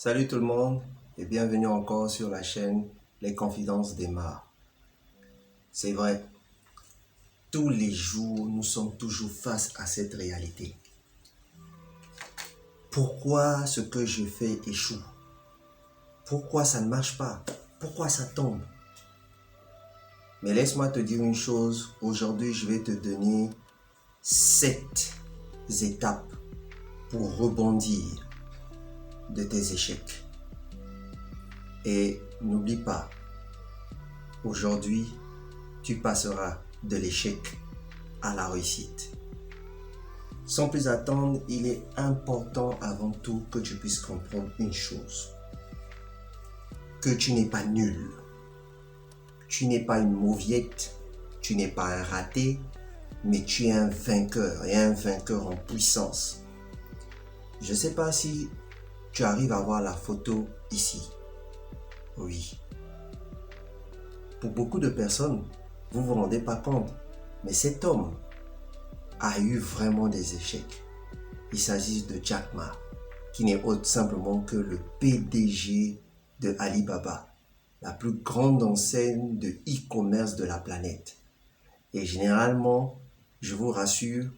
Salut tout le monde et bienvenue encore sur la chaîne Les Confidences d'Emma. C'est vrai, tous les jours nous sommes toujours face à cette réalité. Pourquoi ce que je fais échoue? Pourquoi ça ne marche pas? Pourquoi ça tombe? Mais laisse-moi te dire une chose, aujourd'hui je vais te donner 7 étapes pour rebondir de tes échecs. Et n'oublie pas, aujourd'hui, tu passeras de l'échec à la réussite. Sans plus attendre, il est important avant tout que tu puisses comprendre une chose. Que tu n'es pas nul. Tu n'es pas une mauviette, tu n'es pas un raté, mais tu es un vainqueur et un vainqueur en puissance. Je ne sais pas si tu arrives à voir la photo ici. Oui. Pour beaucoup de personnes, vous ne vous rendez pas compte, mais cet homme a eu vraiment des échecs. Il s'agit de Jack Ma, qui n'est autre simplement que le PDG de Alibaba, la plus grande enseigne de e-commerce de la planète. Et généralement, je vous rassure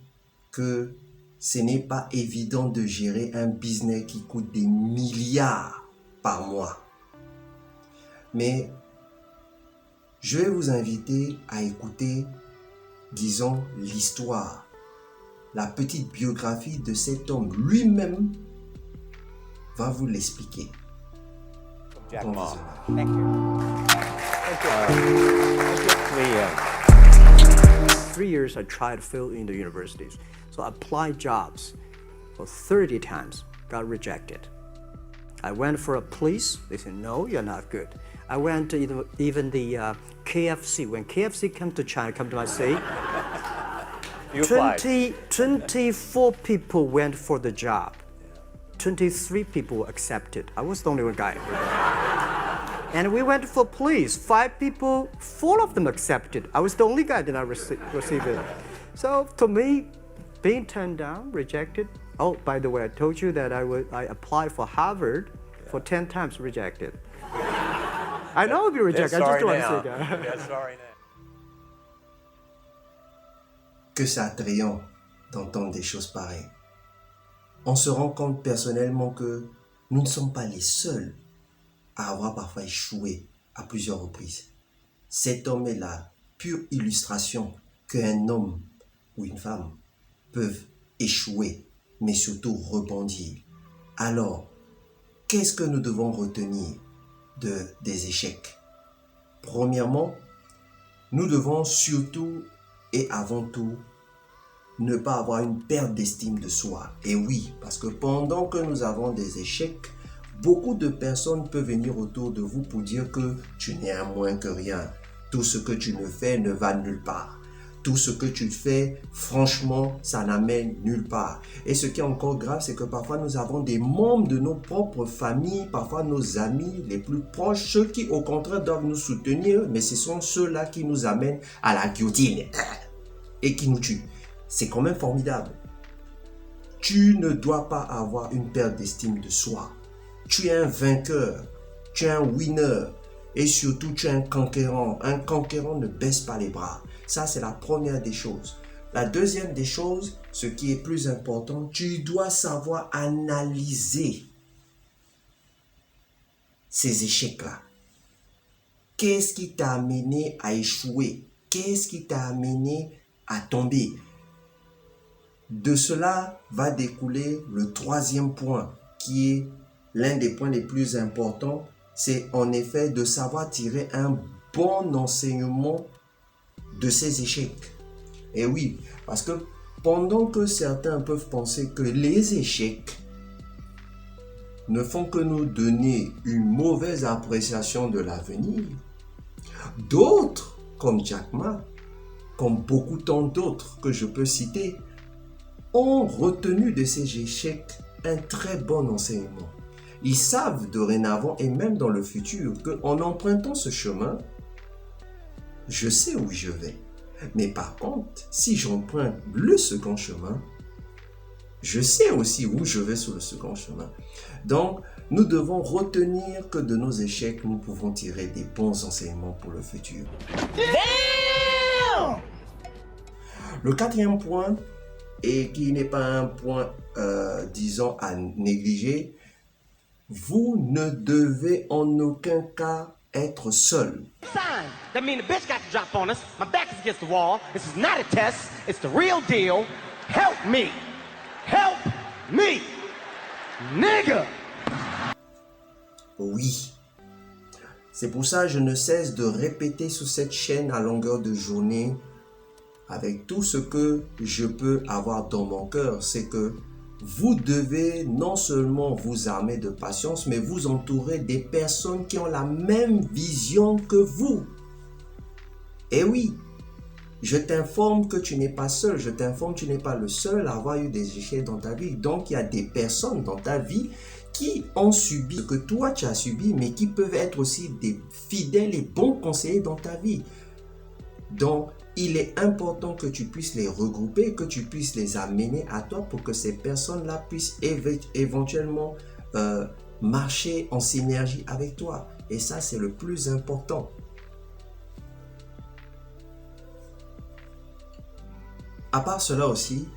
que ce n'est pas évident de gérer un business qui coûte des milliards par mois. Mais je vais vous inviter à écouter, disons, l'histoire, la petite biographie de cet homme lui-même va vous l'expliquer. Jack Bon Ma. visionnage. Thank you. Thank you. 3 years I tried to fill in the universities. So I applied jobs for 30 times, got rejected. I went for a police, they said, no, you're not good. I went to even the KFC. When KFC came to China, come to my city, You applied. 24 people went for the job. 23 people were accepted. I was the only one guy. And we went for police. 5 people, 4 of them accepted. I was the only guy that not receive it. So to me, being turned down, rejected. Oh, by the way, I told you that I applied for Harvard for 10 times, rejected. I know I'll be They're rejected. I just sorry don't want now. to say that. They're sorry now. Que c'est attrayant d'entendre des choses pareilles. On se rend compte personnellement que nous ne sommes pas les seuls à avoir parfois échoué à plusieurs reprises. Cet homme est la pure illustration qu'un homme ou une femme peuvent échouer, mais surtout rebondir. Alors, qu'est-ce que nous devons retenir des échecs? Premièrement, nous devons surtout et avant tout ne pas avoir une perte d'estime de soi. Et oui, parce que pendant que nous avons des échecs, beaucoup de personnes peuvent venir autour de vous pour dire que tu n'es un moins que rien. Tout ce que tu ne fais ne va nulle part. Tout ce que tu fais, franchement, ça n'amène nulle part. Et ce qui est encore grave, c'est que parfois nous avons des membres de nos propres familles, parfois nos amis les plus proches, ceux qui au contraire doivent nous soutenir, mais ce sont ceux-là qui nous amènent à la guillotine et qui nous tuent. C'est quand même formidable. Tu ne dois pas avoir une perte d'estime de soi. Tu es un vainqueur, tu es un winner et surtout tu es un conquérant. Un conquérant ne baisse pas les bras. Ça, c'est la première des choses. La deuxième des choses, ce qui est plus important, tu dois savoir analyser ces échecs-là. Qu'est-ce qui t'a amené à échouer? Qu'est-ce qui t'a amené à tomber? De cela va découler le troisième point, qui est l'un des points les plus importants, c'est en effet de savoir tirer un bon enseignement de ces échecs. Et oui, parce que pendant que certains peuvent penser que les échecs ne font que nous donner une mauvaise appréciation de l'avenir, d'autres, comme Jack Ma, comme beaucoup tant d'autres que je peux citer, ont retenu de ces échecs un très bon enseignement. Ils savent dorénavant et même dans le futur qu'en empruntant ce chemin, je sais où je vais. Mais par contre, si j'emprunte le second chemin, Je sais aussi où je vais sur le second chemin. Donc, nous devons retenir que de nos échecs, nous pouvons tirer des bons enseignements pour le futur. Damn! Le quatrième point, et qui n'est pas un point, disons, à négliger, vous ne devez en aucun cas être seul. Sign. That means the bitch got to drop on us. My back is against the wall. This is not a test. It's the real deal. Help me. Help me. Nigga. Oui. C'est pour ça que je ne cesse de répéter sur cette chaîne à longueur de journée, avec tout ce que je peux avoir dans mon cœur, c'est que vous devez non seulement vous armer de patience, mais vous entourer des personnes qui ont la même vision que vous. Et oui, je t'informe que tu n'es pas seul, je t'informe que tu n'es pas le seul à avoir eu des échecs dans ta vie. Donc, il y a des personnes dans ta vie qui ont subi ce que toi tu as subi, mais qui peuvent être aussi des fidèles et bons conseillers dans ta vie. Donc, il est important que tu puisses les regrouper, que tu puisses les amener à toi pour que ces personnes-là puissent éventuellement marcher en synergie avec toi. Et ça, c'est le plus important. À part cela aussi,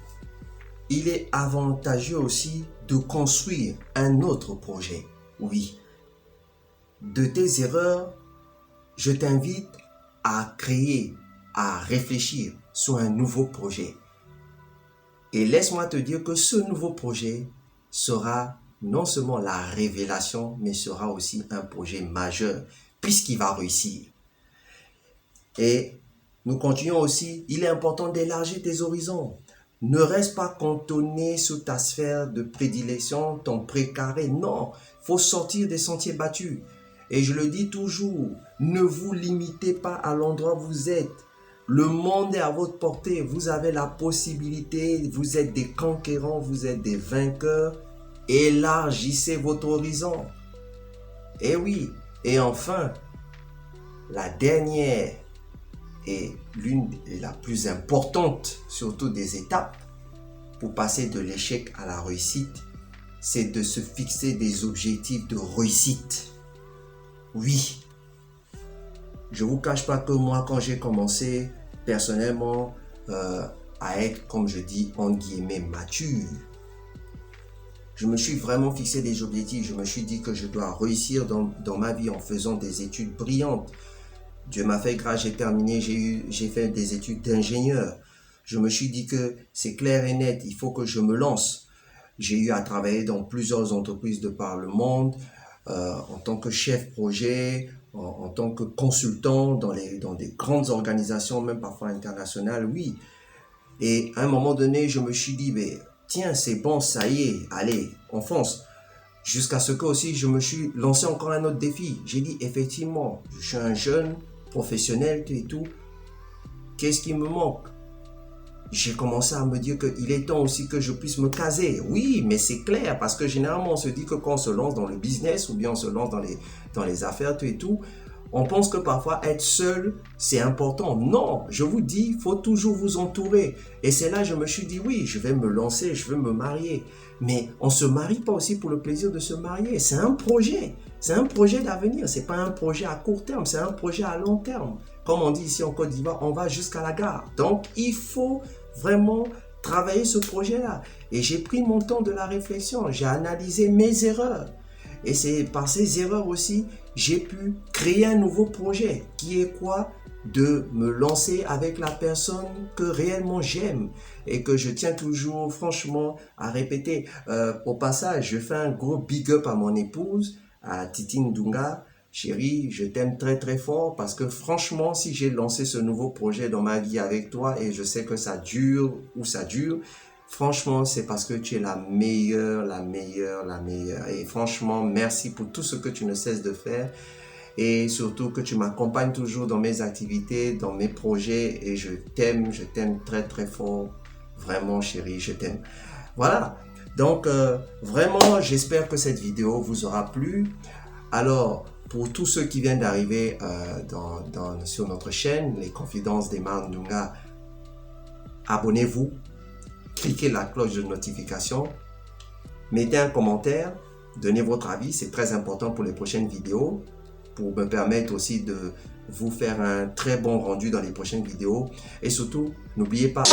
il est avantageux aussi de construire un autre projet. Oui. De tes erreurs, je t'invite à créer, à réfléchir sur un nouveau projet. Et laisse-moi te dire que ce nouveau projet sera non seulement la révélation, mais sera aussi un projet majeur, puisqu'il va réussir. Et nous continuons aussi, il est important d'élargir tes horizons. Ne reste pas cantonné sur ta sphère de prédilection, ton précaré. Non, il faut sortir des sentiers battus. Et je le dis toujours, ne vous limitez pas à l'endroit où vous êtes. Le monde est à votre portée. Vous avez la possibilité, vous êtes des conquérants, vous êtes des vainqueurs. Élargissez votre horizon. Et oui, et enfin, la dernière et l'une et la plus importante, surtout des étapes, pour passer de l'échec à la réussite, c'est de se fixer des objectifs de réussite. Oui, je ne vous cache pas que moi, quand j'ai commencé personnellement à être, comme je dis, entre guillemets, mature, je me suis vraiment fixé des objectifs. Je me suis dit que je dois réussir dans ma vie en faisant des études brillantes. Dieu m'a fait grâce, j'ai terminé, j'ai fait des études d'ingénieur. Je me suis dit que c'est clair et net, il faut que je me lance. J'ai eu à travailler dans plusieurs entreprises de par le monde, en tant que chef projet, en tant que consultant dans des grandes organisations, même parfois internationales, oui. Et à un moment donné, je me suis dit, mais, tiens, c'est bon, ça y est, allez, on fonce. Jusqu'à ce que aussi, je me suis lancé encore un autre défi. J'ai dit, effectivement, je suis un jeune professionnel et tout. Qu'est-ce qui me manque? J'ai commencé à me dire qu'il est temps aussi que je puisse me caser. Oui, mais c'est clair, parce que généralement, on se dit que quand on se lance dans le business ou bien on se lance dans les affaires et tout, on pense que parfois être seul, c'est important. Non, je vous dis, il faut toujours vous entourer. Et c'est là que je me suis dit, oui, je vais me lancer, je veux me marier. Mais on ne se marie pas aussi pour le plaisir de se marier. C'est un projet. C'est un projet d'avenir. Ce n'est pas un projet à court terme, c'est un projet à long terme. Comme on dit ici en Côte d'Ivoire, on va jusqu'à la gare. Donc, il faut vraiment travailler ce projet-là. Et j'ai pris mon temps de la réflexion. J'ai analysé mes erreurs. Et c'est par ces erreurs aussi, j'ai pu créer un nouveau projet. Qui est quoi? De me lancer avec la personne que réellement j'aime et que je tiens toujours franchement à répéter. Au passage, je fais un gros big up à mon épouse, à Titine Dunga. Chérie, je t'aime très très fort parce que franchement, si j'ai lancé ce nouveau projet dans ma vie avec toi et je sais que ça dure ou ça dure, franchement, c'est parce que tu es la meilleure, la meilleure, la meilleure. Et franchement, merci pour tout ce que tu ne cesses de faire. Et surtout que tu m'accompagnes toujours dans mes activités, dans mes projets. Et je t'aime très très fort. Vraiment chérie, je t'aime. Voilà. Donc vraiment, j'espère que cette vidéo vous aura plu. Alors, pour tous ceux qui viennent d'arriver sur notre chaîne, les Confidences d'Emma Ndunga, abonnez-vous. cliquez la cloche de notification, mettez un commentaire, donnez votre avis, c'est très important pour les prochaines vidéos, pour me permettre aussi de vous faire un très bon rendu dans les prochaines vidéos. Et surtout, n'oubliez pas...